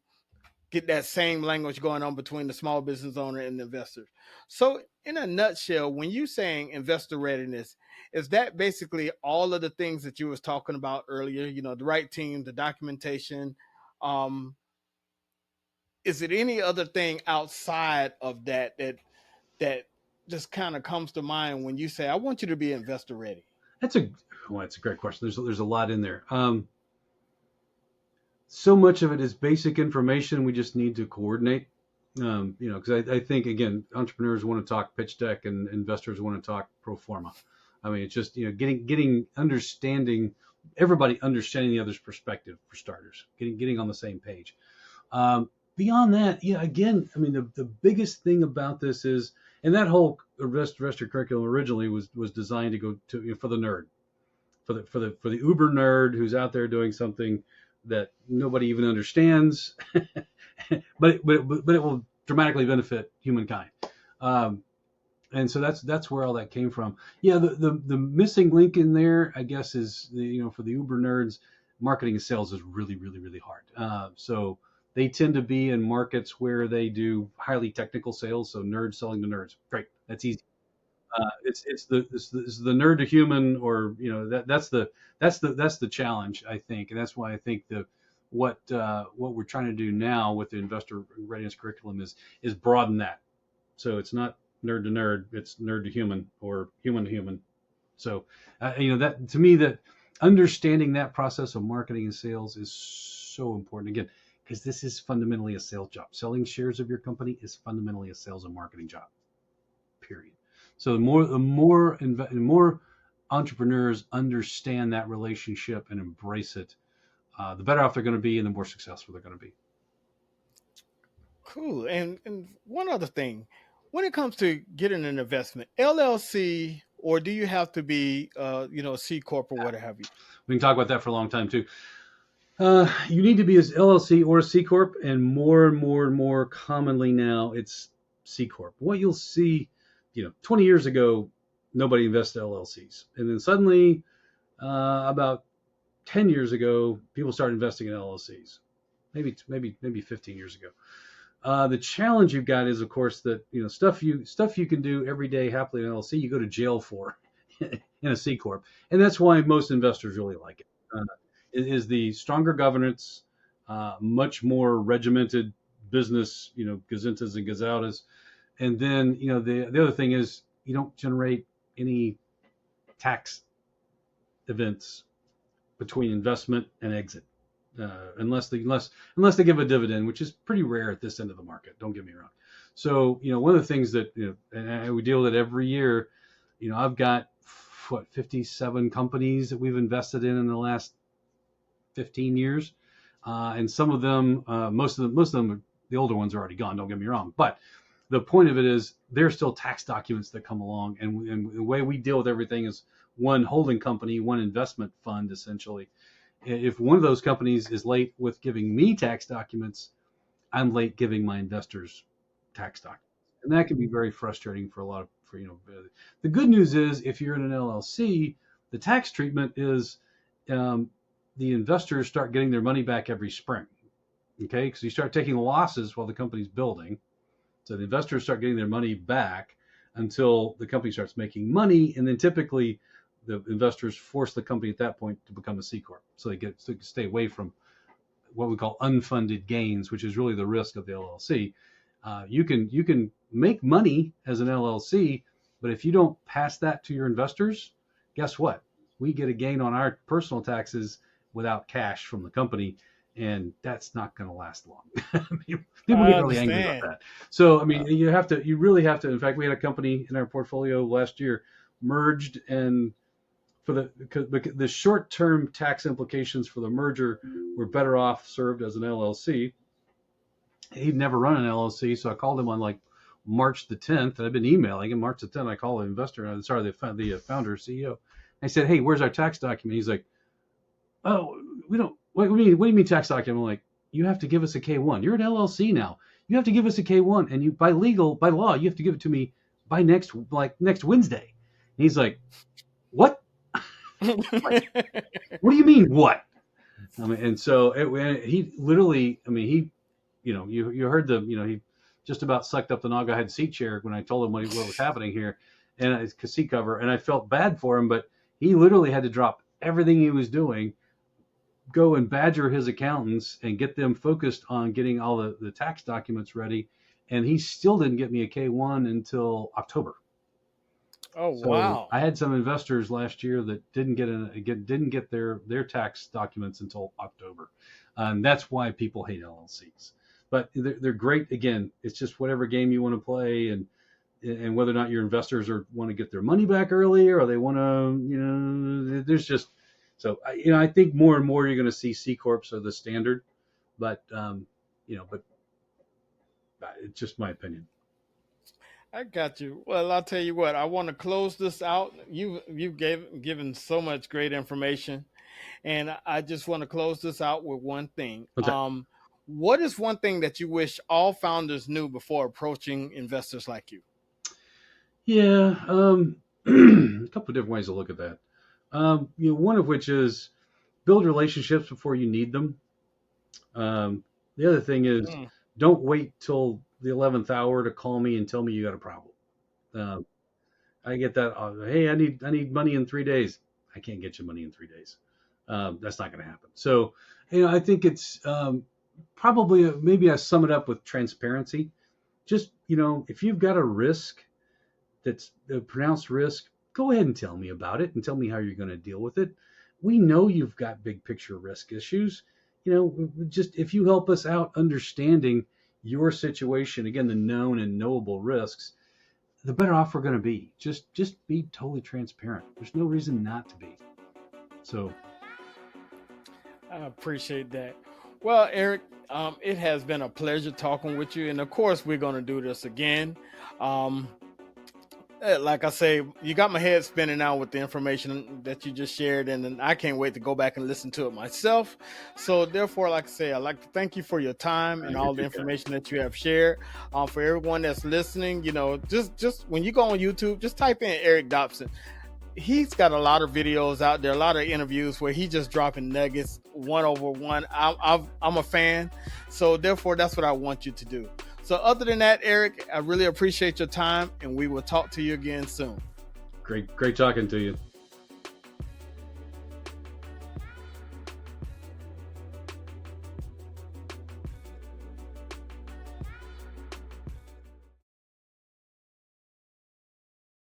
get that same language going on between the small business owner and the investors. So, in a nutshell, when you saying investor readiness, is that basically all of the things that you was talking about earlier? The right team, the documentation. Um, is it any other thing outside of that just kind of comes to mind when you say, I want you to be investor ready? That's a great question. There's a lot in there. So much of it is basic information. We just need to coordinate. Because I think, again, entrepreneurs want to talk pitch deck and investors want to talk pro forma. I mean, it's just getting understanding, everybody understanding the other's perspective for starters, getting on the same page. Beyond that, again, I mean, the biggest thing about this is, and that whole investor curriculum originally was designed to go to, for the nerd, for the uber nerd who's out there doing something that nobody even understands, but it will dramatically benefit humankind. And so that's where all that came from. Yeah, the missing link in there, I guess, is for the uber nerds, marketing and sales is really, really, really hard. So they tend to be in markets where they do highly technical sales. So nerds selling to nerds, great, that's easy. It's the nerd to human, or that's the challenge, I think, and that's why I think what we're trying to do now with the investor readiness curriculum is broaden that. So it's not nerd to nerd, it's nerd to human or human to human. So that, to me, that understanding that process of marketing and sales is so important, again, because this is fundamentally a sales job. Selling shares of your company is fundamentally a sales and marketing job, period. So the more entrepreneurs understand that relationship and embrace it, the better off they're going to be and the more successful they're going to be. Cool. And one other thing, when it comes to getting an investment, LLC, or do you have to be C corp or what have you? We can talk about that for a long time too. You need to be as LLC or a C corp, and more commonly now it's C corp. What you'll see, 20 years ago, nobody invested LLCs, and then suddenly, about 10 years ago, people started investing in LLCs. Maybe 15 years ago. The challenge you've got is, of course, that stuff you can do every day happily in an LLC, you go to jail for in a C corp, and that's why most investors really like it. Is the stronger governance, much more regimented business, gazintas and gazautas, and then the other thing is you don't generate any tax events between investment and exit. Unless they give a dividend, which is pretty rare at this end of the market. Don't get me wrong. So one of the things that and we deal with it every year. I've got 57 companies that we've invested in the last 15 years, and some of them, most of them, the older ones are already gone. Don't get me wrong, but the point of it is there's still tax documents that come along, and the way we deal with everything is one holding company, one investment fund, essentially. If one of those companies is late with giving me tax documents, I'm late giving my investors tax documents. And that can be very frustrating for a lot of, the good news is if you're in an LLC, The tax treatment is the investors start getting their money back every spring. Okay, because you start taking losses while the company's building. So the investors start getting their money back until the company starts making money, and then typically the investors force the company at that point to become a C corp. So they get to stay away from what we call unfunded gains, which is really the risk of the LLC. You can make money as an LLC, but if you don't pass that to your investors, guess what? We get a gain on our personal taxes without cash from the company, and that's not going to last long. People get really angry about that. So, I mean, you really have to. In fact, we had a company in our portfolio last year merged, and for the short-term tax implications for the merger were better off served as an LLC. He'd never run an LLC, so I called him on like March the 10th. I've been emailing him. March the 10th, I called the investor, the founder, CEO. I said, "Hey, where's our tax document?" He's like, "Oh, we don't. What do you mean tax document?" I'm like, "You have to give us a K1. You're an LLC now. You have to give us a K1, and you by law, you have to give it to me by next Wednesday." And he's like, "What? Like, what do you mean what?" I mean, and so he literally, I mean, he, you heard he just about sucked up the Naugahyde seat chair when I told him what was happening here, and it's seat cover, and I felt bad for him, but he literally had to drop everything he was doing, go and badger his accountants and get them focused on getting all the tax documents ready, and he still didn't get me a K1 until October. Oh, so wow! I had some investors last year that didn't get their tax documents until October. That's why people hate LLCs. But they're great. Again, it's just whatever game you want to play, and whether or not your investors want to get their money back early, or they want to, there's just. So I think more and more you're going to see C corps are the standard, but but it's just my opinion. I got you. Well, I'll tell you what, I want to close this out. You've given so much great information, and I just want to close this out with one thing. Okay. What is one thing that you wish all founders knew before approaching investors like you? Yeah, a couple of different ways to look at that. One of which is build relationships before you need them. The other thing is don't wait till the 11th hour to call me and tell me you got a problem. I get that. Hey, I need money in 3 days. I can't get you money in 3 days. That's not going to happen. So, I think it's probably maybe I sum it up with transparency. Just, if you've got a risk that's a pronounced risk, go ahead and tell me about it and tell me how you're going to deal with it. We know you've got big picture risk issues. Just if you help us out understanding your situation, again, the known and knowable risks, the better off we're going to be. Just be totally transparent. There's no reason not to be. So I appreciate that. Well, Eric, it has been a pleasure talking with you. And of course, we're going to do this again. Like I say, you got my head spinning now with the information that you just shared, and I can't wait to go back and listen to it myself. So therefore, like I say, I'd like to thank you for your time and all the information that you have shared. For everyone that's listening, just when you go on YouTube, just type in Eric Dobson. He's got a lot of videos out there, a lot of interviews where he's just dropping nuggets one over one. I'm a fan. So therefore, that's what I want you to do. So other than that, Eric, I really appreciate your time, and we will talk to you again soon. Great talking to you.